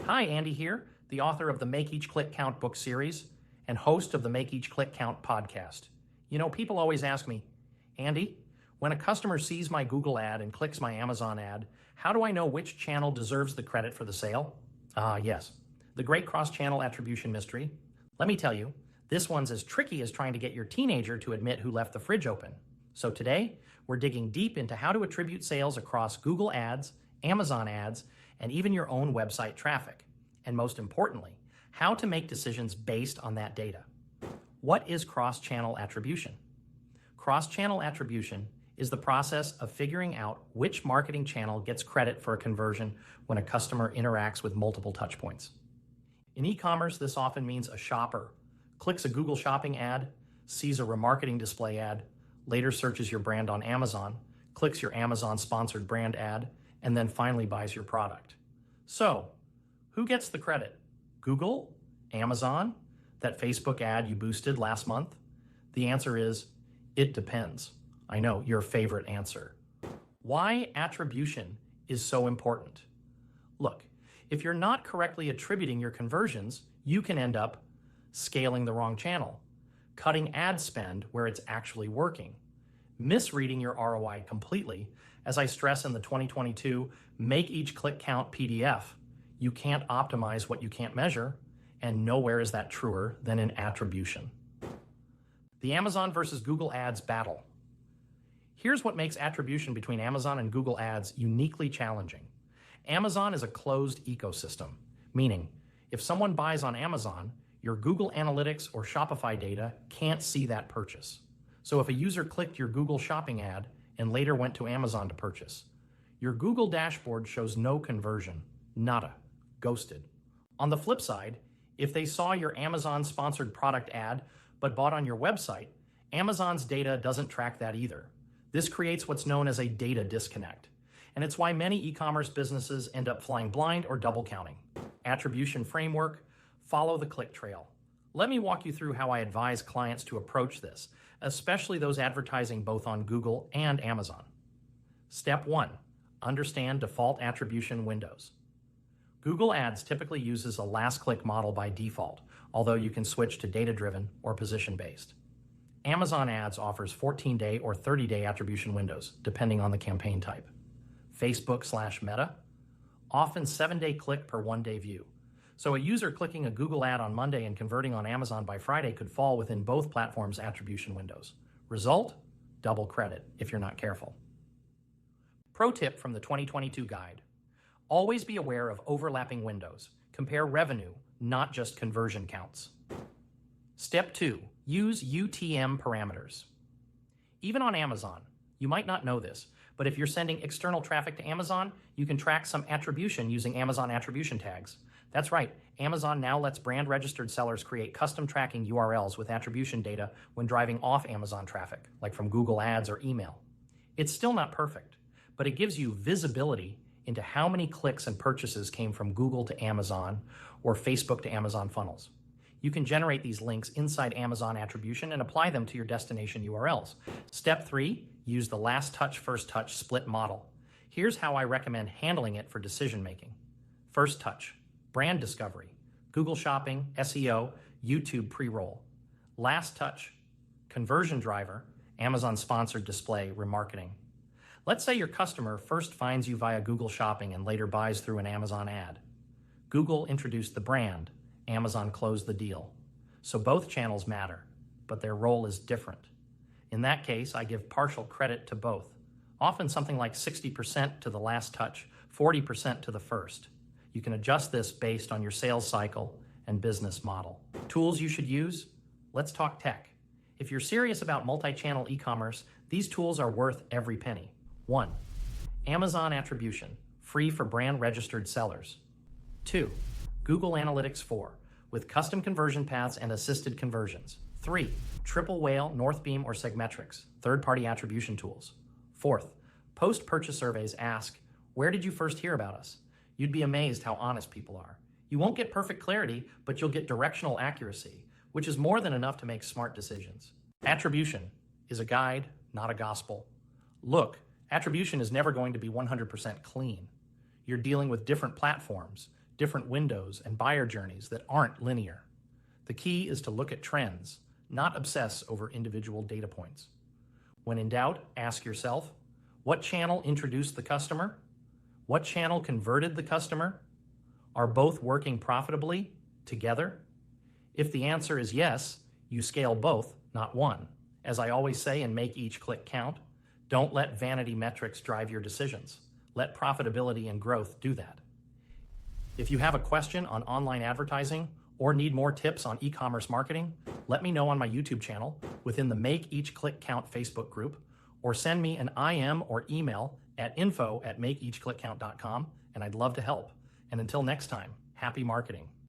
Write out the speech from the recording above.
Hi, Andy here, the author of the Make Each Click Count book series and host of the Make Each Click Count podcast. You know, people always ask me, Andy, when a customer sees my Google ad and clicks my Amazon ad, how do I know which channel deserves the credit for the sale? Yes, the great cross-channel attribution mystery. Let me tell you, this one's as tricky as trying to get your teenager to admit who left the fridge open. So today, we're digging deep into how to attribute sales across Google Ads, Amazon ads, and even your own website traffic. And most importantly, how to make decisions based on that data. What is cross-channel attribution? Cross-channel attribution is the process of figuring out which marketing channel gets credit for a conversion when a customer interacts with multiple touchpoints. In e-commerce, this often means a shopper clicks a Google Shopping ad, sees a remarketing display ad, later searches your brand on Amazon, clicks your Amazon sponsored brand ad, and then finally buys your product. So, who gets the credit? Google? Amazon? That Facebook ad you boosted last month? The answer is, it depends. I know, your favorite answer. Why attribution is so important? Look, if you're not correctly attributing your conversions, you can end up scaling the wrong channel, cutting ad spend where it's actually working, misreading your ROI completely. As I stress in the 2022 Make Each Click Count PDF, you can't optimize what you can't measure, and nowhere is that truer than in attribution. The Amazon versus Google Ads battle. Here's what makes attribution between Amazon and Google Ads uniquely challenging. Amazon is a closed ecosystem, meaning if someone buys on Amazon, your Google Analytics or Shopify data can't see that purchase. So if a user clicked your Google Shopping ad and later went to Amazon to purchase, your Google dashboard shows no conversion, nada, ghosted. On the flip side, if they saw your Amazon sponsored product ad but bought on your website, Amazon's data doesn't track that either. This creates what's known as a data disconnect. And it's why many e-commerce businesses end up flying blind or double counting. Attribution framework, follow the click trail. Let me walk you through how I advise clients to approach this, especially those advertising both on Google and Amazon. Step 1, understand default attribution windows. Google Ads typically uses a last click model by default, although you can switch to data-driven or position-based. Amazon Ads offers 14-day or 30-day attribution windows, depending on the campaign type. Facebook/Meta, often 7-day click per 1-day view. So a user clicking a Google ad on Monday and converting on Amazon by Friday could fall within both platforms' attribution windows. Result? Double credit if you're not careful. Pro tip from the 2022 guide. Always be aware of overlapping windows. Compare revenue, not just conversion counts. Step 2, use UTM parameters. Even on Amazon, you might not know this, but if you're sending external traffic to Amazon, you can track some attribution using Amazon attribution tags. That's right, Amazon now lets brand registered sellers create custom tracking URLs with attribution data when driving off Amazon traffic, like from Google Ads or email. It's still not perfect, but it gives you visibility into how many clicks and purchases came from Google to Amazon or Facebook to Amazon funnels. You can generate these links inside Amazon attribution and apply them to your destination URLs. Step 3, use the last touch, first touch split model. Here's how I recommend handling it for decision making. First touch, brand discovery, Google Shopping, SEO, YouTube pre-roll. Last touch, conversion driver, Amazon sponsored display, remarketing. Let's say your customer first finds you via Google Shopping and later buys through an Amazon ad. Google introduced the brand, Amazon closed the deal. So both channels matter, but their role is different. In that case, I give partial credit to both, often something like 60% to the last touch, 40% to the first. You can adjust this based on your sales cycle and business model. Tools you should use? Let's talk tech. If you're serious about multi-channel e-commerce, these tools are worth every penny. 1. Amazon Attribution, free for brand registered sellers. 2. Google Analytics 4, with custom conversion paths and assisted conversions. 3. Triple Whale, Northbeam, or Segmetrics, third-party attribution tools. 4th, post-purchase surveys ask, where did you first hear about us? You'd be amazed how honest people are. You won't get perfect clarity, but you'll get directional accuracy, which is more than enough to make smart decisions. Attribution is a guide, not a gospel. Look, attribution is never going to be 100% clean. You're dealing with different platforms, different windows and buyer journeys that aren't linear. The key is to look at trends, not obsess over individual data points. When in doubt, ask yourself, what channel introduced the customer? What channel converted the customer? Are both working profitably together? If the answer is yes, you scale both, not one. As I always say and make each click count, don't let vanity metrics drive your decisions. Let profitability and growth do that. If you have a question on online advertising or need more tips on e-commerce marketing, let me know on my YouTube channel, within the Make Each Click Count Facebook group, or send me an IM or email at info@makeeachclickcount.com, and I'd love to help. And until next time, happy marketing.